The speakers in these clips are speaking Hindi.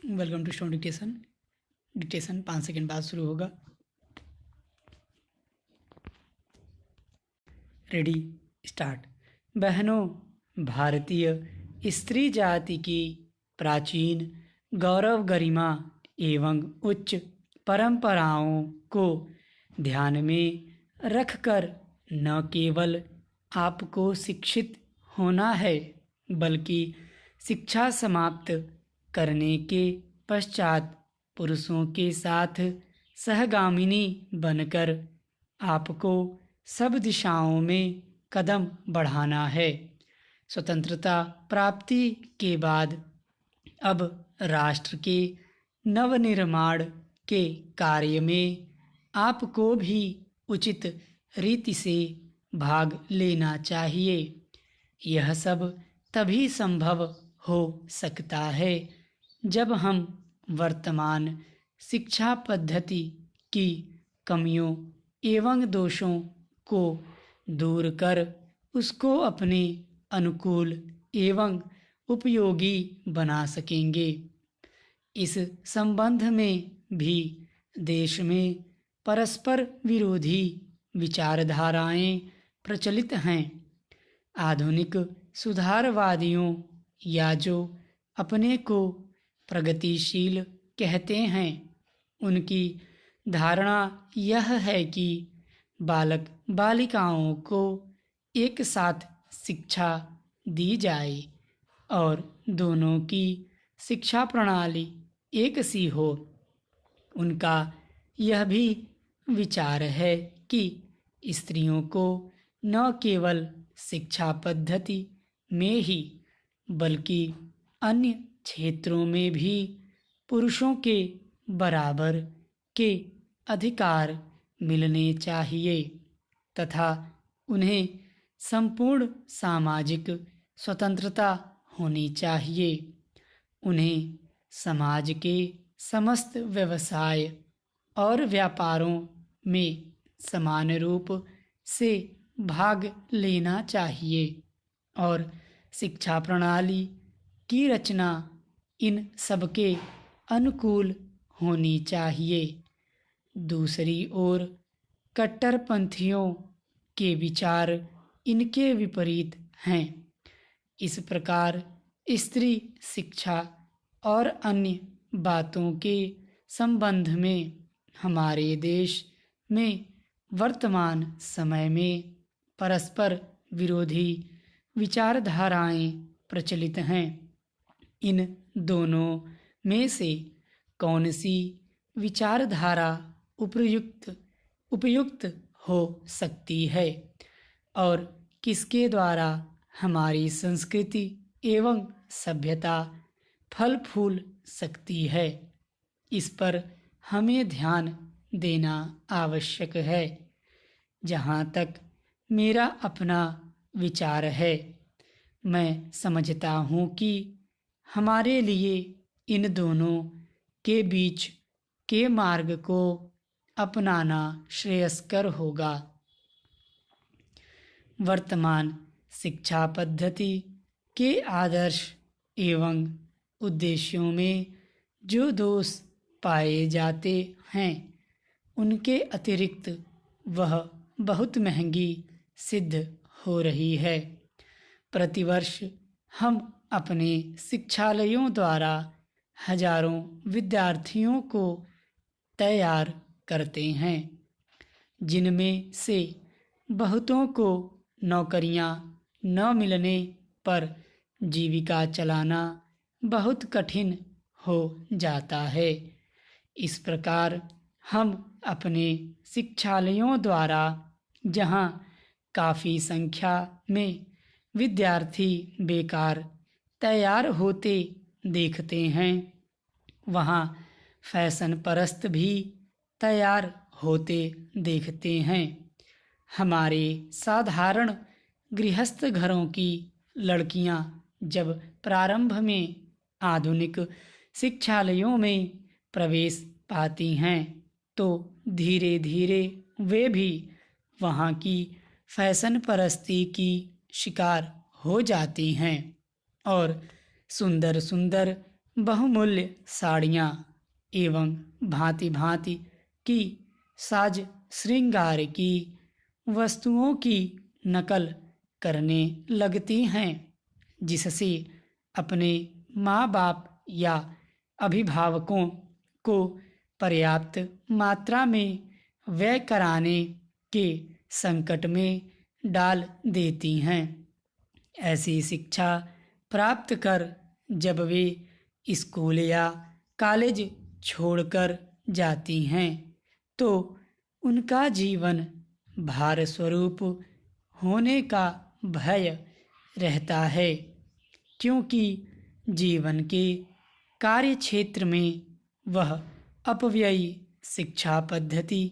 Welcome to stone dictation. Dictation 5 second बाद शुरू होगा। Ready, start. बहनों, भारतीय स्त्री जाति की प्राचीन गौरव, गरिमा एवं उच्च परंपराओं को ध्यान में रखकर न केवल आपको शिक्षित होना है, बल्कि शिक्षा समाप्त करने के पश्चात पुरुषों के साथ सहगामिनी बनकर आपको सब दिशाओं में कदम बढ़ाना है। स्वतंत्रता प्राप्ति के बाद अब राष्ट्र के नवनिर्माण के कार्य में आपको भी उचित रीति से भाग लेना चाहिए। यह सब तभी संभव हो सकता है जब हम वर्तमान शिक्षा पद्धति की कमियों एवं दोषों को दूर कर उसको अपने अनुकूल एवं उपयोगी बना सकेंगे। इस संबंध में भी देश में परस्पर विरोधी विचारधाराएं प्रचलित हैं। आधुनिक सुधारवादियों या जो अपने को प्रगतिशील कहते हैं, उनकी धारणा यह है कि बालक बालिकाओं को एक साथ शिक्षा दी जाए और दोनों की शिक्षा प्रणाली एक सी हो। उनका यह भी विचार है कि स्त्रियों को न केवल शिक्षा पद्धति में ही बल्कि अन्य क्षेत्रों में भी पुरुषों के बराबर के अधिकार मिलने चाहिए तथा उन्हें संपूर्ण सामाजिक स्वतंत्रता होनी चाहिए। उन्हें समाज के समस्त व्यवसाय और व्यापारों में समान रूप से भाग लेना चाहिए और शिक्षा प्रणाली की रचना इन सबके अनुकूल होनी चाहिए। दूसरी ओर कट्टरपंथियों के विचार इनके विपरीत हैं। इस प्रकार स्त्री शिक्षा और अन्य बातों के संबंध में हमारे देश में वर्तमान समय में परस्पर विरोधी विचारधाराएं प्रचलित हैं। इन दोनों में से कौन सी विचारधारा उपयुक्त हो सकती है और किसके द्वारा हमारी संस्कृति एवं सभ्यता फल फूल सकती है, इस पर हमें ध्यान देना आवश्यक है। जहाँ तक मेरा अपना विचार है, मैं समझता हूँ कि हमारे लिए इन दोनों के बीच के मार्ग को अपनाना श्रेयस्कर होगा। वर्तमान शिक्षा पद्धति के आदर्श एवं उद्देश्यों में जो दोष पाए जाते हैं, उनके अतिरिक्त वह बहुत महंगी सिद्ध हो रही है। प्रतिवर्ष हम अपने शिक्षालयों द्वारा हजारों विद्यार्थियों को तैयार करते हैं, जिनमें से बहुतों को नौकरियां न मिलने पर जीविका चलाना बहुत कठिन हो जाता है। इस प्रकार हम अपने शिक्षालयों द्वारा जहां काफ़ी संख्या में विद्यार्थी बेकार तैयार होते देखते हैं, वहां फैशन परस्त भी तैयार होते देखते हैं। हमारे साधारण गृहस्थ घरों की लड़कियां जब प्रारंभ में आधुनिक शिक्षालयों में प्रवेश पाती हैं, तो धीरे धीरे वे भी वहाँ की फैशन परस्ती की शिकार हो जाती हैं और सुंदर सुंदर बहुमूल्य साड़ियाँ एवं भांति भांति की साज श्रृंगार की वस्तुओं की नकल करने लगती हैं, जिससे अपने माँ बाप या अभिभावकों को पर्याप्त मात्रा में व्यय कराने के संकट में डाल देती हैं। ऐसी शिक्षा प्राप्त कर जब वे स्कूल या कॉलेज छोड़कर जाती हैं तो उनका जीवन भार स्वरूप होने का भय रहता है, क्योंकि जीवन के कार्य क्षेत्र में वह अपव्ययी शिक्षा पद्धति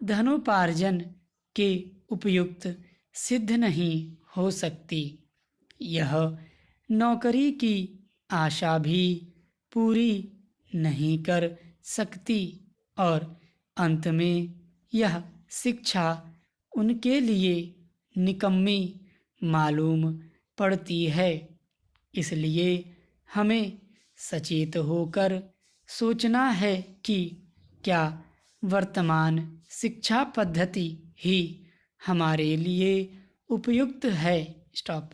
धनोपार्जन के उपयुक्त सिद्ध नहीं हो सकती। यह नौकरी की आशा भी पूरी नहीं कर सकती और अंत में यह शिक्षा उनके लिए निकम्मी मालूम पड़ती है। इसलिए हमें सचेत होकर सोचना है कि क्या वर्तमान शिक्षा पद्धति ही हमारे लिए उपयुक्त है। स्टॉप।